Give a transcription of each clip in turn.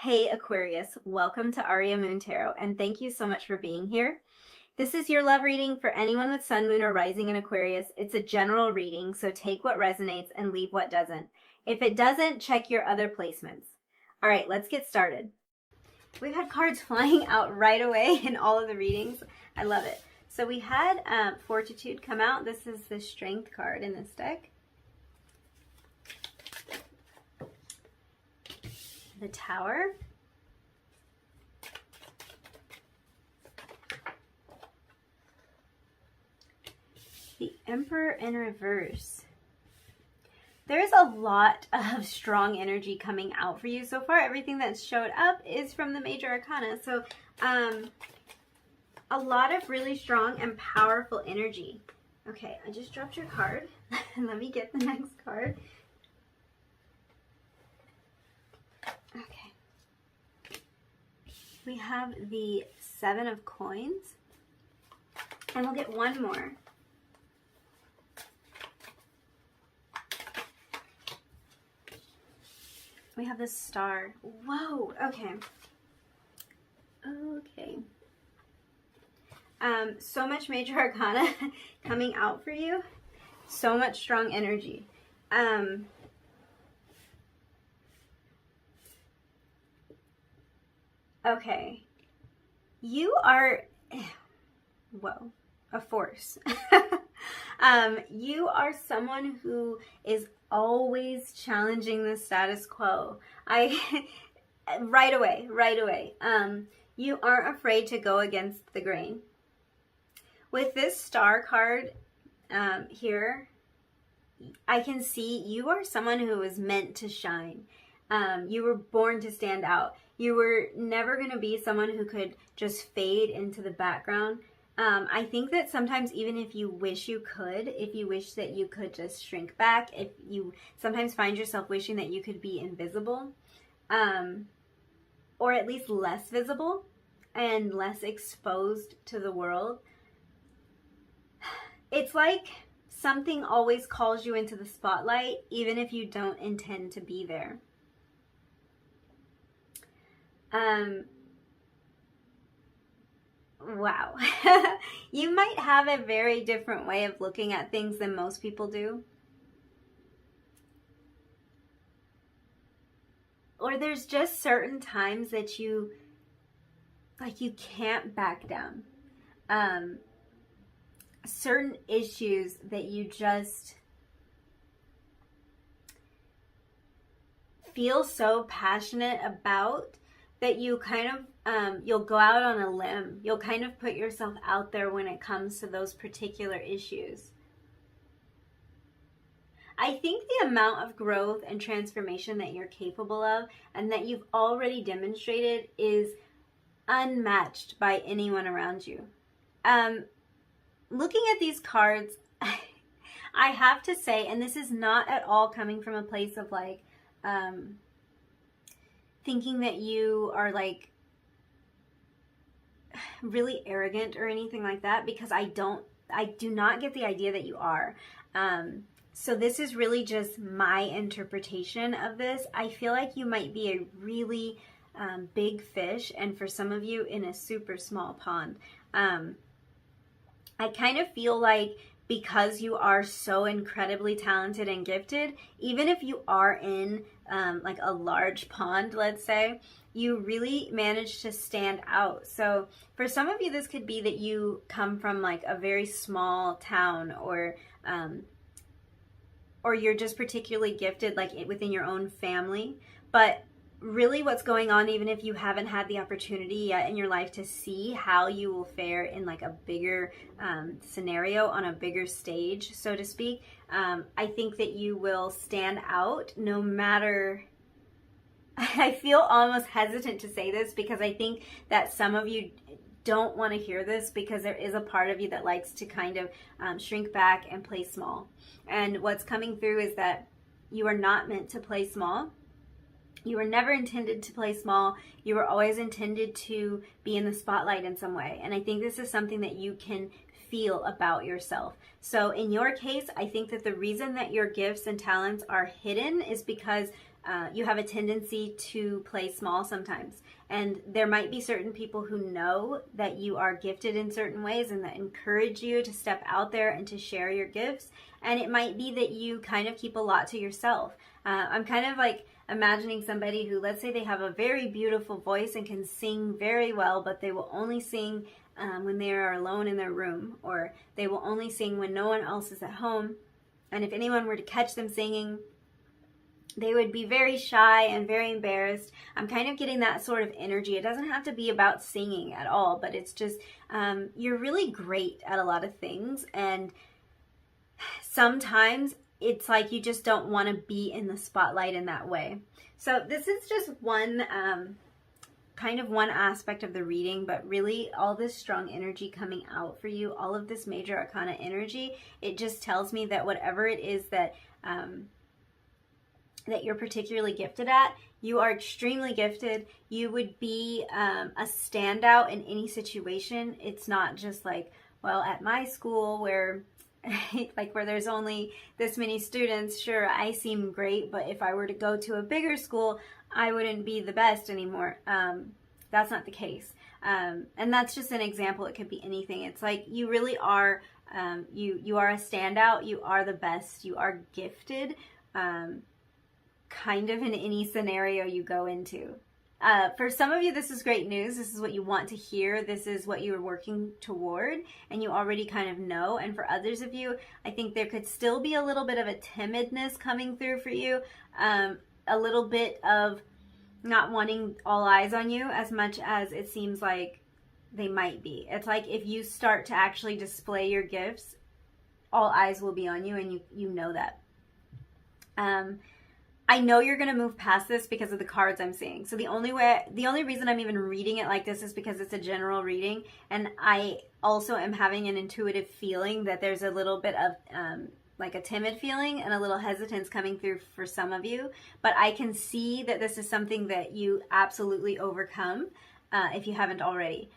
Hey Aquarius, welcome to Aria Moon Tarot, and thank you so much for being here. This is your love reading for anyone with Sun, Moon, or Rising in Aquarius. It's a general reading, so take what resonates and leave what doesn't. If it doesn't, check your other placements. All right, let's get started. We've had cards flying out right away in all of the readings. I love it. So we had Fortitude come out. This is the Strength card in this deck. The Tower. The Emperor in reverse. There's a lot of strong energy coming out for you so far. Everything that's showed up is from the major arcana. So a lot of really strong and powerful energy. Okay, I just dropped your card. Let me get the next card. Okay. We have the Seven of Coins. And we'll get one more. We have the Star. Whoa, okay. Okay. So much major arcana coming out for you. So much strong energy. Okay. You are, whoa, a force. You are someone who is always challenging the status quo. Right away. You aren't afraid to go against the grain. With this Star card here, I can see you are someone who is meant to shine. You were born to stand out. You were never going to be someone who could just fade into the background. I think that sometimes even if you wish you could, if you wish that you could just shrink back, if you sometimes find yourself wishing that you could be invisible, or at least less visible and less exposed to the world, it's like something always calls you into the spotlight, even if you don't intend to be there. Wow. You might have a very different way of looking at things than most people do. Or there's just certain times that you can't back down. Certain issues that you just feel so passionate about that you kind of, you'll go out on a limb. You'll kind of put yourself out there when it comes to those particular issues. I think the amount of growth and transformation that you're capable of and that you've already demonstrated is unmatched by anyone around you. Looking at these cards, I have to say, and this is not at all coming from a place of like, thinking that you are like really arrogant or anything like that, because I do not get the idea that you are. So this is really just my interpretation of this. I feel like you might be a really big fish, and for some of you in a super small pond. I kind of feel like because you are so incredibly talented and gifted, even if you are in like a large pond, let's say, you really manage to stand out. So for some of you, this could be that you come from like a very small town, or you're just particularly gifted like within your own family. But really what's going on, even if you haven't had the opportunity yet in your life to see how you will fare in like a bigger scenario on a bigger stage, so to speak, I think that you will stand out no matter. I feel almost hesitant to say this because I think that some of you don't want to hear this, because there is a part of you that likes to kind of shrink back and play small. And what's coming through is that you are not meant to play small. You were never intended to play small. You were always intended to be in the spotlight in some way. And I think this is something that you can feel about yourself. So in your case, I think that the reason that your gifts and talents are hidden is because you have a tendency to play small sometimes. And there might be certain people who know that you are gifted in certain ways and that encourage you to step out there and to share your gifts. And it might be that you kind of keep a lot to yourself. I'm kind of like imagining somebody who, let's say they have a very beautiful voice and can sing very well, but they will only sing when they are alone in their room, or they will only sing when no one else is at home. And if anyone were to catch them singing, they would be very shy and very embarrassed. I'm kind of getting that sort of energy. It doesn't have to be about singing at all, but it's just, you're really great at a lot of things. And sometimes it's like you just don't want to be in the spotlight in that way. So this is just one, kind of one aspect of the reading, but really all this strong energy coming out for you, all of this major arcana energy, it just tells me that whatever it is that, that you're particularly gifted at, you are extremely gifted. You would be a standout in any situation. It's not just like, well, at my school where like where there's only this many students, sure, I seem great, but if I were to go to a bigger school, I wouldn't be the best anymore. That's not the case. And that's just an example. It could be anything. It's like you really are, you are a standout. You are the best. You are gifted. Kind of in any scenario you go into. For some of you, this is great news. This is what you want to hear. This is what you're working toward, and you already kind of know. And for others of you, I think there could still be a little bit of a timidness coming through for you, a little bit of not wanting all eyes on you as much as it seems like they might be. It's like if you start to actually display your gifts, all eyes will be on you, and you know that. I know you're going to move past this because of the cards I'm seeing. So the only reason I'm even reading it like this is because it's a general reading. And I also am having an intuitive feeling that there's a little bit of like a timid feeling and a little hesitance coming through for some of you. But I can see that this is something that you absolutely overcome if you haven't already,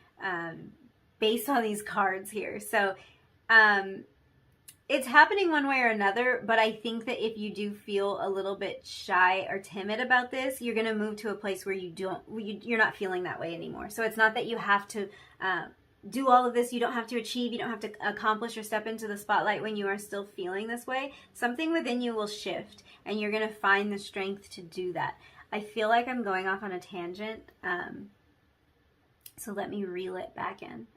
based on these cards here. So, it's happening one way or another, but I think that if you do feel a little bit shy or timid about this, you're going to move to a place where you're not feeling that way anymore. So it's not that you have to do all of this. You don't have to achieve. You don't have to accomplish or step into the spotlight when you are still feeling this way. Something within you will shift, and you're going to find the strength to do that. I feel like I'm going off on a tangent, so let me reel it back in.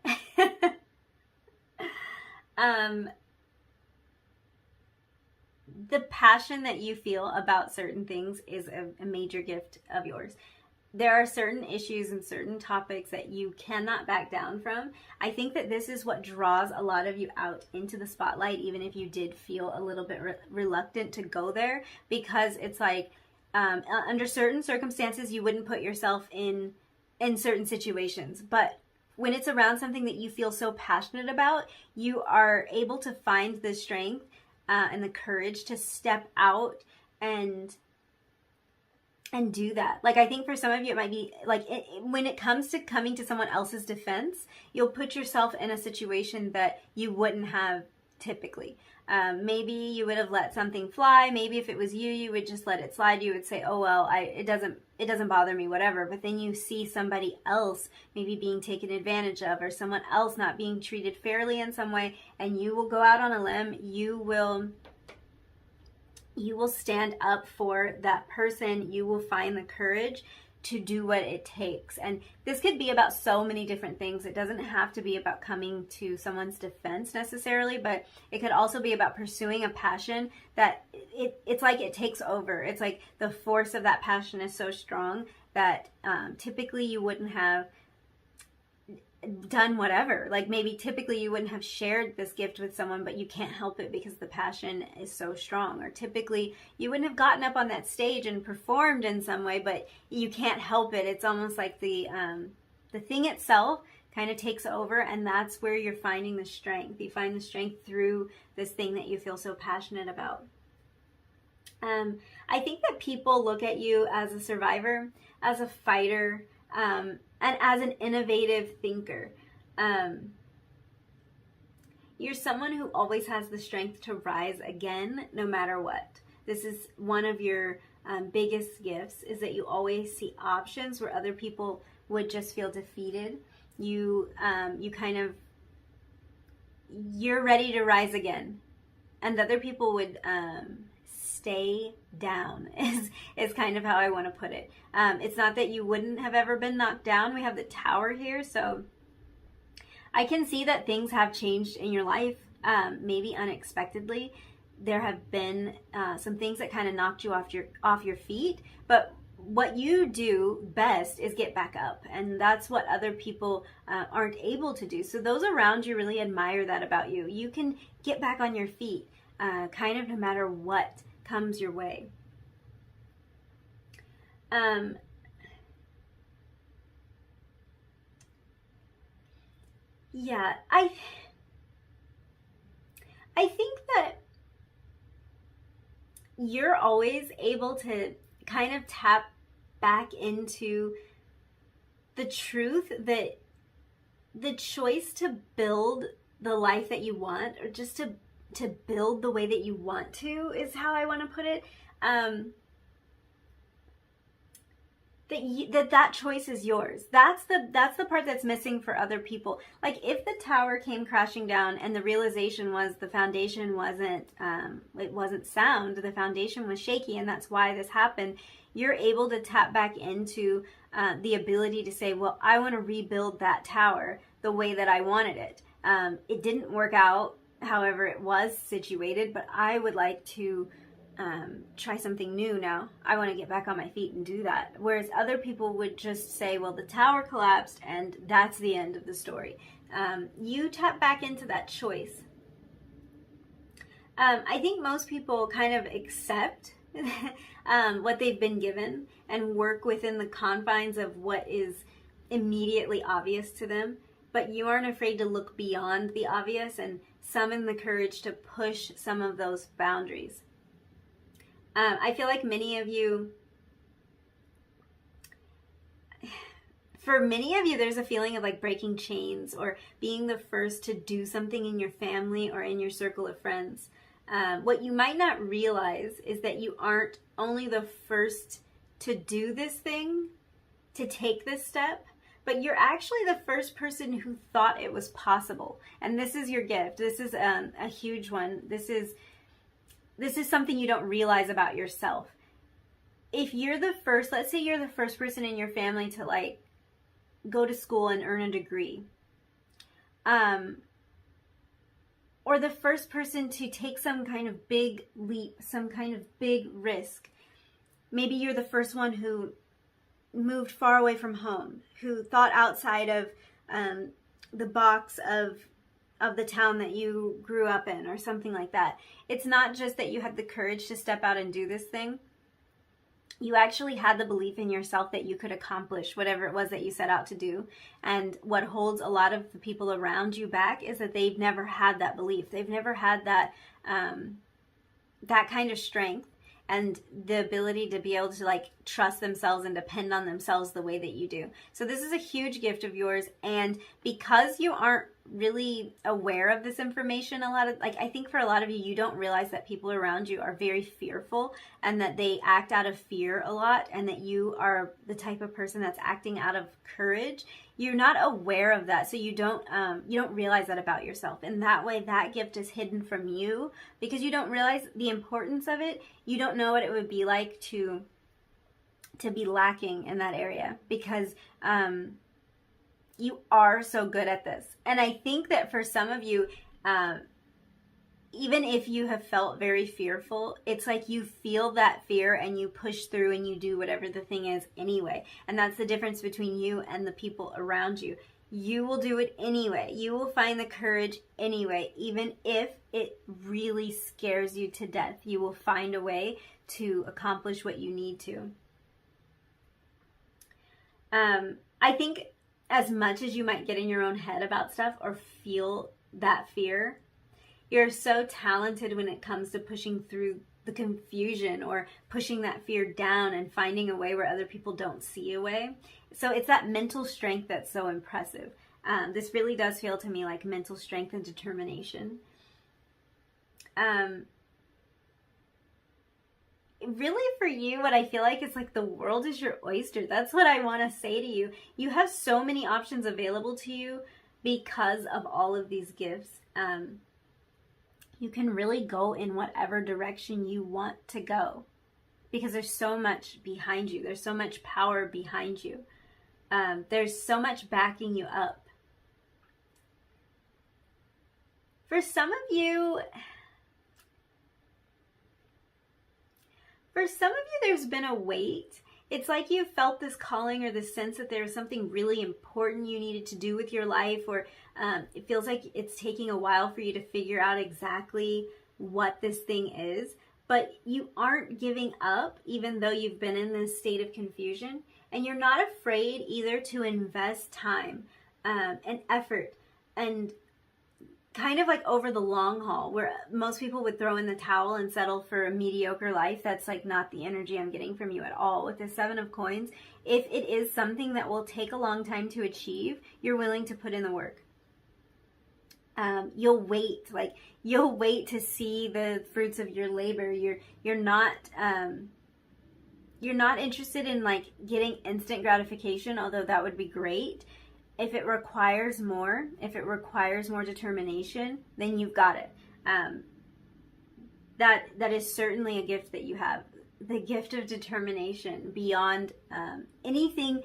The passion that you feel about certain things is a major gift of yours. There are certain issues and certain topics that you cannot back down from. I think that this is what draws a lot of you out into the spotlight, even if you did feel a little bit reluctant to go there, because it's like under certain circumstances you wouldn't put yourself in certain situations, but when it's around something that you feel so passionate about, you are able to find the strength and the courage to step out and do that. Like, I think for some of you, it might be like when it comes to coming to someone else's defense, you'll put yourself in a situation that you wouldn't have typically. Maybe you would have let something fly. Maybe if it was you, you would just let it slide. You would say, oh, well, it doesn't bother me, whatever. But then you see somebody else maybe being taken advantage of, or someone else not being treated fairly in some way, and you will go out on a limb. You will stand up for that person. You will find the courage to do what it takes. And this could be about so many different things. It doesn't have to be about coming to someone's defense necessarily, but it could also be about pursuing a passion that it's like it takes over. It's like the force of that passion is so strong that typically you wouldn't have done whatever. Like maybe typically you wouldn't have shared this gift with someone, but you can't help it because the passion is so strong. Or typically you wouldn't have gotten up on that stage and performed in some way, but you can't help it. It's almost like the thing itself kind of takes over, and that's where you're finding the strength. You find the strength through this thing that you feel so passionate about. I think that people look at you as a survivor, as a fighter, and as an innovative thinker. You're someone who always has the strength to rise again, no matter what. This is one of your biggest gifts is that you always see options where other people would just feel defeated. You kind of, you're ready to rise again, and other people would stay down is kind of how I want to put it. It's not that you wouldn't have ever been knocked down. We have the Tower here, so I can see that things have changed in your life, maybe unexpectedly. There have been some things that kind of knocked you off your feet, but what you do best is get back up, and that's what other people aren't able to do. So those around you really admire that about you. You can get back on your feet, kind of no matter what comes your way. Yeah, I think that you're always able to kind of tap back into the truth that the choice to build the life that you want, or just to build the way that you want to, is how I want to put it. That choice is yours. That's the part that's missing for other people. Like, if the tower came crashing down and the realization was the foundation wasn't sound, the foundation was shaky, and that's why this happened, you're able to tap back into the ability to say, well, I want to rebuild that tower the way that I wanted it. It didn't work out however it was situated, but I would like to try something new now. I want to get back on my feet and do that. Whereas other people would just say, well, the tower collapsed and that's the end of the story. You tap back into that choice. I think most people kind of accept what they've been given and work within the confines of what is immediately obvious to them, but you aren't afraid to look beyond the obvious and summon the courage to push some of those boundaries. I feel like for many of you, there's a feeling of like breaking chains or being the first to do something in your family or in your circle of friends. What you might not realize is that you aren't only the first to do this thing, to take this step, but you're actually the first person who thought it was possible. And this is your gift. This is a huge one. This is something you don't realize about yourself. If you're the first, let's say you're the first person in your family to like go to school and earn a degree, or the first person to take some kind of big leap, some kind of big risk. Maybe you're the first one who moved far away from home, who thought outside of the box of the town that you grew up in, or something like that. It's not just that you had the courage to step out and do this thing. You actually had the belief in yourself that you could accomplish whatever it was that you set out to do. And what holds a lot of the people around you back is that they've never had that belief. They've never had that kind of strength and the ability to be able to like trust themselves and depend on themselves the way that you do. So this is a huge gift of yours, and because you aren't really aware of this information, I think for a lot of you, you don't realize that people around you are very fearful and that they act out of fear a lot, and that you are the type of person that's acting out of courage. You're not aware of that, so you don't realize that about yourself. And that way, that gift is hidden from you because you don't realize the importance of it. You don't know what it would be like to be lacking in that area, because you are so good at this. And I think that for some of you, even if you have felt very fearful, it's like you feel that fear and you push through and you do whatever the thing is anyway. And that's the difference between you and the people around you. You will do it anyway. You will find the courage anyway, even if it really scares you to death. You will find a way to accomplish what you need to. I think as much as you might get in your own head about stuff or feel that fear, you're so talented when it comes to pushing through the confusion or pushing that fear down and finding a way where other people don't see a way. So it's that mental strength that's so impressive. This really does feel to me like mental strength and determination. really for you, what I feel like is like the world is your oyster. That's what I want to say to you. You have so many options available to you because of all of these gifts. You can really go in whatever direction you want to go because there's so much behind you. There's so much power behind you. There's so much backing you up. For some of you, there's been a weight. It's like you felt this calling or this sense that there was something really important you needed to do with your life, or it feels like it's taking a while for you to figure out exactly what this thing is, but you aren't giving up even though you've been in this state of confusion, and you're not afraid either to invest time and effort and kind of like over the long haul, where most people would throw in the towel and settle for a mediocre life. That's like not the energy I'm getting from you at all. With the 7 of Coins, if it is something that will take a long time to achieve, you're willing to put in the work. You'll wait to see the fruits of your labor. You're not interested in like getting instant gratification, although that would be great. If it requires more determination, then you've got it. That is certainly a gift that you have. The gift of determination beyond anything.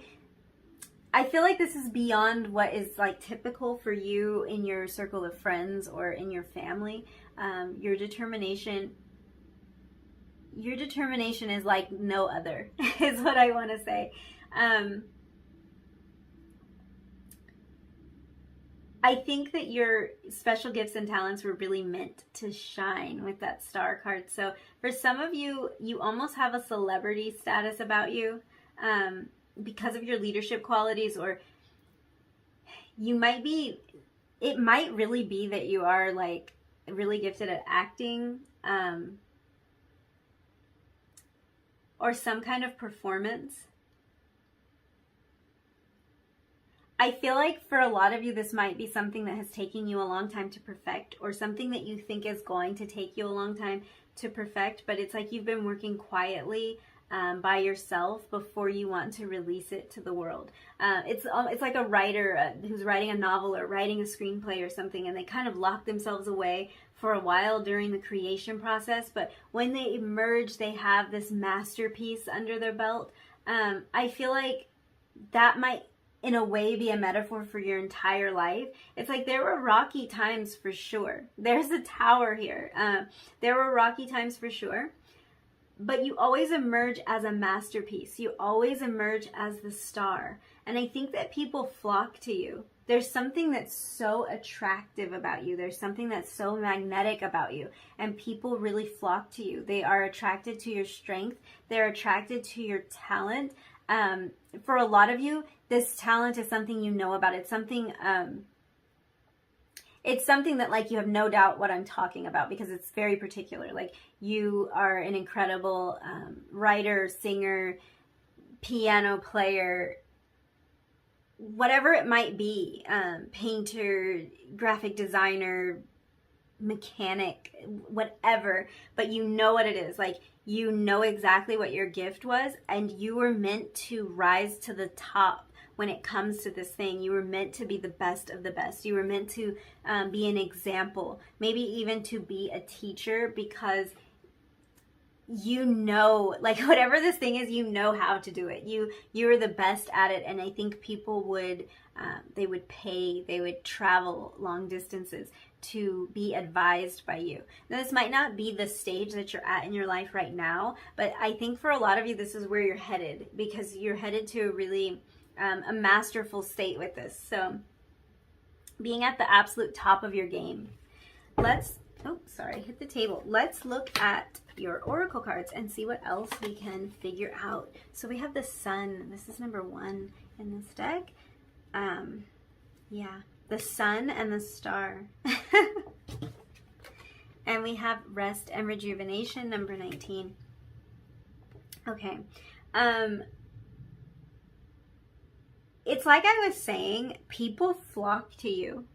I feel like this is beyond what is like typical for you in your circle of friends or in your family. Your determination is like no other, is what I want to say. I think that your special gifts and talents were really meant to shine with that star card. So for some of you, you almost have a celebrity status about you because of your leadership qualities, or it might really be that you are like really gifted at acting or some kind of performance. I feel like for a lot of you, this might be something that has taken you a long time to perfect, or something that you think is going to take you a long time to perfect, but it's like you've been working quietly by yourself before you want to release it to the world. It's like a writer who's writing a novel or writing a screenplay or something, and they kind of lock themselves away for a while during the creation process, but when they emerge, they have this masterpiece under their belt. I feel like that might in a way be a metaphor for your entire life. It's like there were rocky times for sure. There's a tower here. There were rocky times for sure, but you always emerge as a masterpiece. You always emerge as the star. And I think that people flock to you. There's something that's so attractive about you. There's something that's so magnetic about you. And people really flock to you. They are attracted to your strength. They're attracted to your talent. For a lot of you, this talent is something you know about. It's something that like you have no doubt what I'm talking about, because it's very particular. Like you are an incredible writer, singer, piano player, whatever it might be, painter, graphic designer, mechanic, whatever, but you know what it is. Like you know exactly what your gift was, and you were meant to rise to the top when it comes to this thing. You were meant to be the best of the best. You were meant to be an example, maybe even to be a teacher, because you know, like whatever this thing is, you know how to do it. You are the best at it, and I think people would they would travel long distances to be advised by you. Now, this might not be the stage that you're at in your life right now, but I think for a lot of you, this is where you're headed, because you're headed to a really a masterful state with this. So being at the absolute top of your game. Hit the table. Let's look at your oracle cards and see what else we can figure out. So we have the Sun. This is number 1 in this deck. The Sun and the Star. And we have Rest and Rejuvenation, number 19. Okay. It's like I was saying, people flock to you.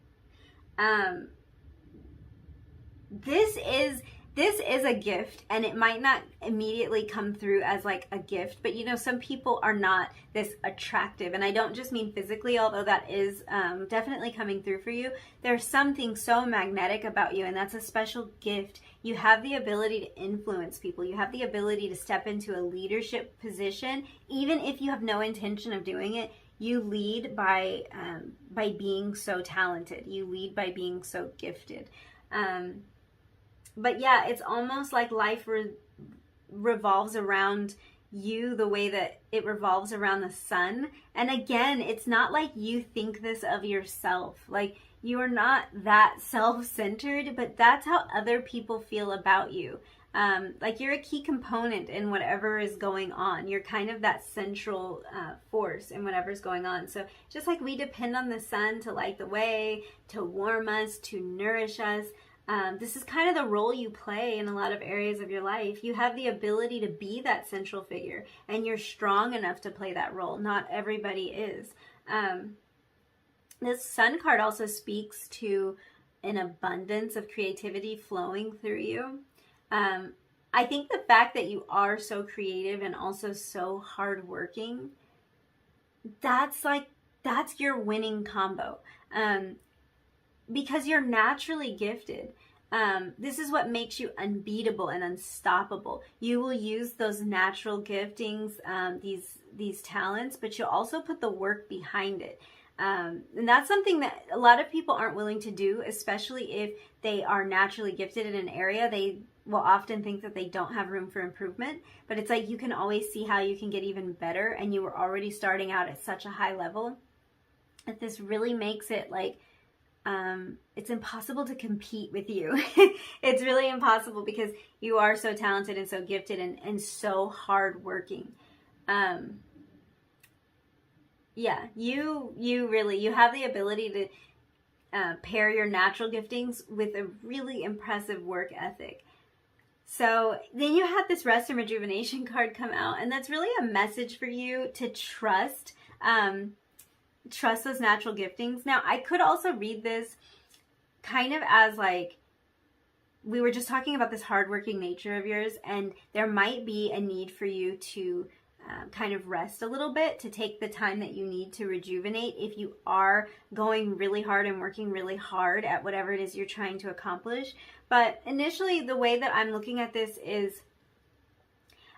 This is this is a gift, and it might not immediately come through as like a gift, but you know, some people are not this attractive, and I don't just mean physically, although that is definitely coming through for you. There's something so magnetic about you, and that's a special gift. You have the ability to influence people. You have the ability to step into a leadership position, even if you have no intention of doing it. You lead by being so talented. You lead by being so gifted. But yeah, it's almost like life revolves around you the way that it revolves around the sun. And again, it's not like you think this of yourself. Like, you are not that self-centered, but that's how other people feel about you. Like, you're a key component in whatever is going on. You're kind of that central force in whatever's going on. So just like we depend on the sun to light the way, to warm us, to nourish us, this is kind of the role you play in a lot of areas of your life. You have the ability to be that central figure, and you're strong enough to play that role. Not everybody is. This sun card also speaks to an abundance of creativity flowing through you. I think the fact that you are so creative and also so hardworking, that's your winning combo. Because you're naturally gifted. This is what makes you unbeatable and unstoppable. You will use those natural giftings, these talents, but you'll also put the work behind it. And that's something that a lot of people aren't willing to do, especially if they are naturally gifted in an area. They will often think that they don't have room for improvement, but it's like you can always see how you can get even better, and you were already starting out at such a high level that this really makes it like, it's impossible to compete with you. It's really impossible because you are so talented and so gifted and so hardworking. Yeah, you have the ability to pair your natural giftings with a really impressive work ethic. So then you have this rest and rejuvenation card come out, and that's really a message for you to trust those natural giftings. Now, I could also read this kind of as like, we were just talking about this hardworking nature of yours, and there might be a need for you to kind of rest a little bit, to take the time that you need to rejuvenate if you are going really hard and working really hard at whatever it is you're trying to accomplish. But initially, the way that I'm looking at this is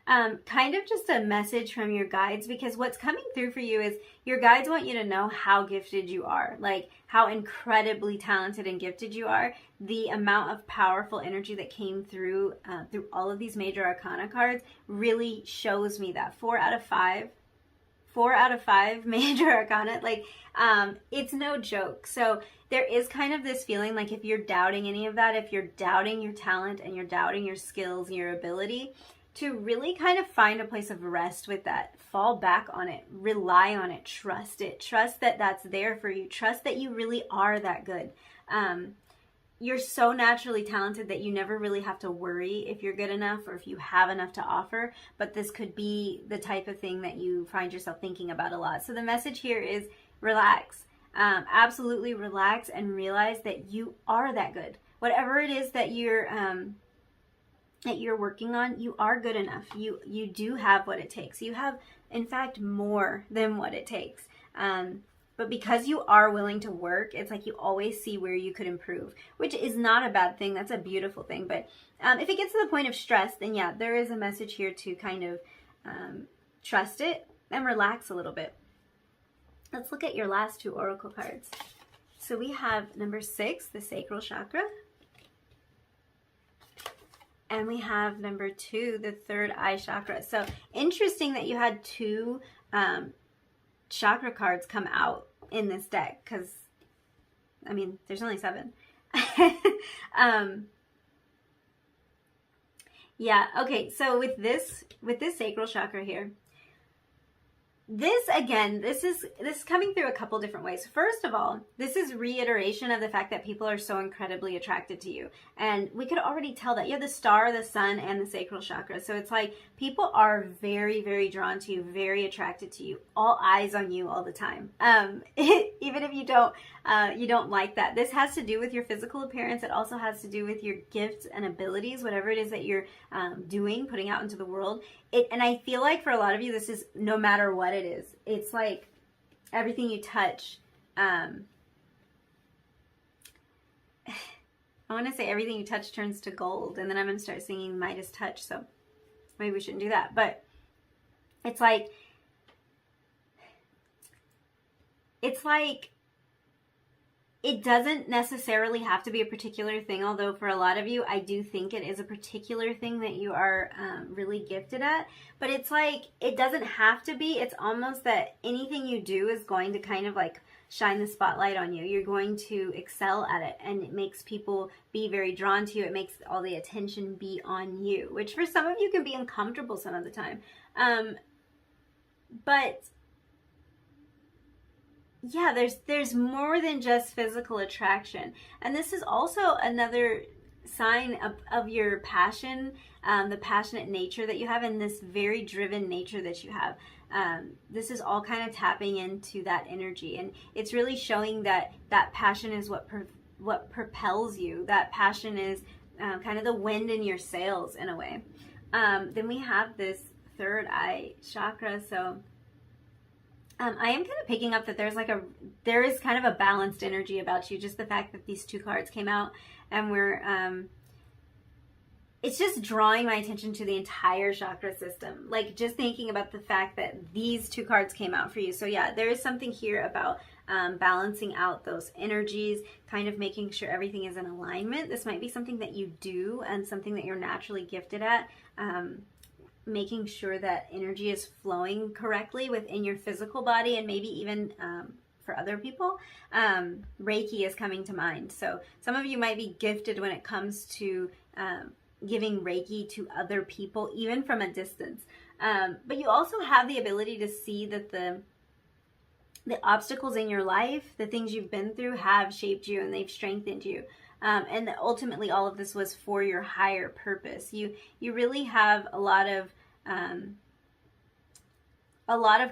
kind of just a message from your guides, because what's coming through for you is your guides want you to know how gifted you are, like how incredibly talented and gifted you are. The amount of powerful energy that came through all of these major arcana cards really shows me that 4 out of 5 major arcana, like it's no joke. So there is kind of this feeling like, if you're doubting any of that, if you're doubting your talent and you're doubting your skills and your ability, to really kind of find a place of rest with that. Fall back on it, rely on it, trust that that's there for you, trust that you really are that good. You're so naturally talented that you never really have to worry if you're good enough or if you have enough to offer, but this could be the type of thing that you find yourself thinking about a lot. So the message here is relax, absolutely relax, and realize that you are that good. Whatever it is that you're working on, you are good enough. You do have what it takes. You have, in fact, more than what it takes. But because you are willing to work, it's like you always see where you could improve, which is not a bad thing. That's a beautiful thing. But if it gets to the point of stress, then yeah, there is a message here to kind of trust it and relax a little bit. Let's look at your last 2 oracle cards. So we have number 6, the sacral chakra. And we have number 2, the third eye chakra. So interesting that you had 2 chakra cards come out in this deck, because, I mean, there's only 7. Yeah, okay, so with this sacral chakra here, this is coming through a couple different ways. First of all, this is reiteration of the fact that people are so incredibly attracted to you. And we could already tell that. You have the star, the sun, and the sacral chakra. So it's like people are very, very drawn to you, very attracted to you, all eyes on you all the time. even if you don't like that. This has to do with your physical appearance. It also has to do with your gifts and abilities, whatever it is that you're doing, putting out into the world. And I feel like for a lot of you, this is no matter what it is. It's like everything you touch. I want to say everything you touch turns to gold, and then I'm going to start singing Midas Touch, so maybe we shouldn't do that. But it's like it doesn't necessarily have to be a particular thing, although for a lot of you, I do think it is a particular thing that you are really gifted at. But it's like, it doesn't have to be. It's almost that anything you do is going to kind of like shine the spotlight on you. You're going to excel at it, and it makes people be very drawn to you. It makes all the attention be on you, which for some of you can be uncomfortable some of the time. But yeah, there's more than just physical attraction. And this is also another sign of your passion, the passionate nature that you have, and this very driven nature that you have. This is all kind of tapping into that energy, and it's really showing that passion is what propels you. That passion is kind of the wind in your sails in a way. Then we have this third eye chakra, so I am kind of picking up that there is kind of a balanced energy about you. Just the fact that these two cards came out, and it's just drawing my attention to the entire chakra system. Like, just thinking about the fact that these two cards came out for you. So yeah, there is something here about balancing out those energies, kind of making sure everything is in alignment. This might be something that you do and something that you're naturally gifted at. Making sure that energy is flowing correctly within your physical body, and maybe even for other people. Reiki is coming to mind. So some of you might be gifted when it comes to giving Reiki to other people, even from a distance. But you also have the ability to see that the obstacles in your life, the things you've been through, have shaped you and they've strengthened you. And that ultimately all of this was for your higher purpose. You really have a lot of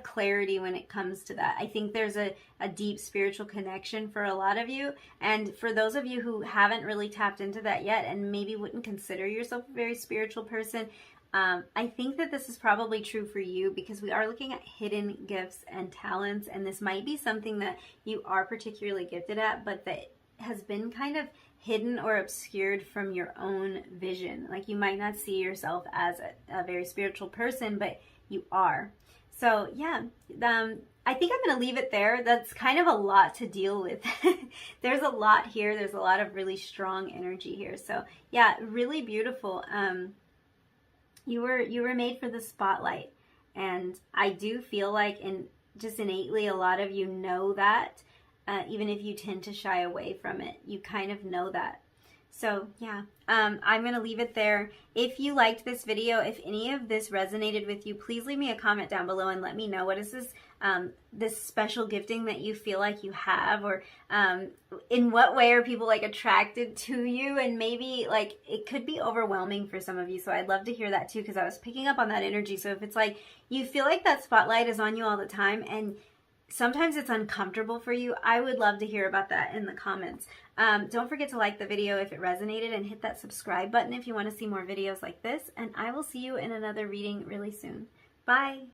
clarity when it comes to that. I think there's a deep spiritual connection for a lot of you. And for those of you who haven't really tapped into that yet and maybe wouldn't consider yourself a very spiritual person, I think that this is probably true for you, because we are looking at hidden gifts and talents. And this might be something that you are particularly gifted at, but that has been kind of hidden or obscured from your own vision. Like, you might not see yourself as a very spiritual person, but you are. So yeah, I think I'm going to leave it there. That's kind of a lot to deal with. There's a lot here. There's a lot of really strong energy here. So yeah, really beautiful. You were made for the spotlight, and I do feel like, just innately, a lot of you know that. Even if you tend to shy away from it, you kind of know that. So yeah, I'm going to leave it there. If you liked this video, if any of this resonated with you, please leave me a comment down below and let me know, what is this special gifting that you feel like you have, or in what way are people like attracted to you? And maybe like it could be overwhelming for some of you, so I'd love to hear that too, because I was picking up on that energy. So if it's like you feel like that spotlight is on you all the time and sometimes it's uncomfortable for you, I would love to hear about that in the comments. Don't forget to like the video if it resonated, and hit that subscribe button if you want to see more videos like this. And I will see you in another reading really soon. Bye!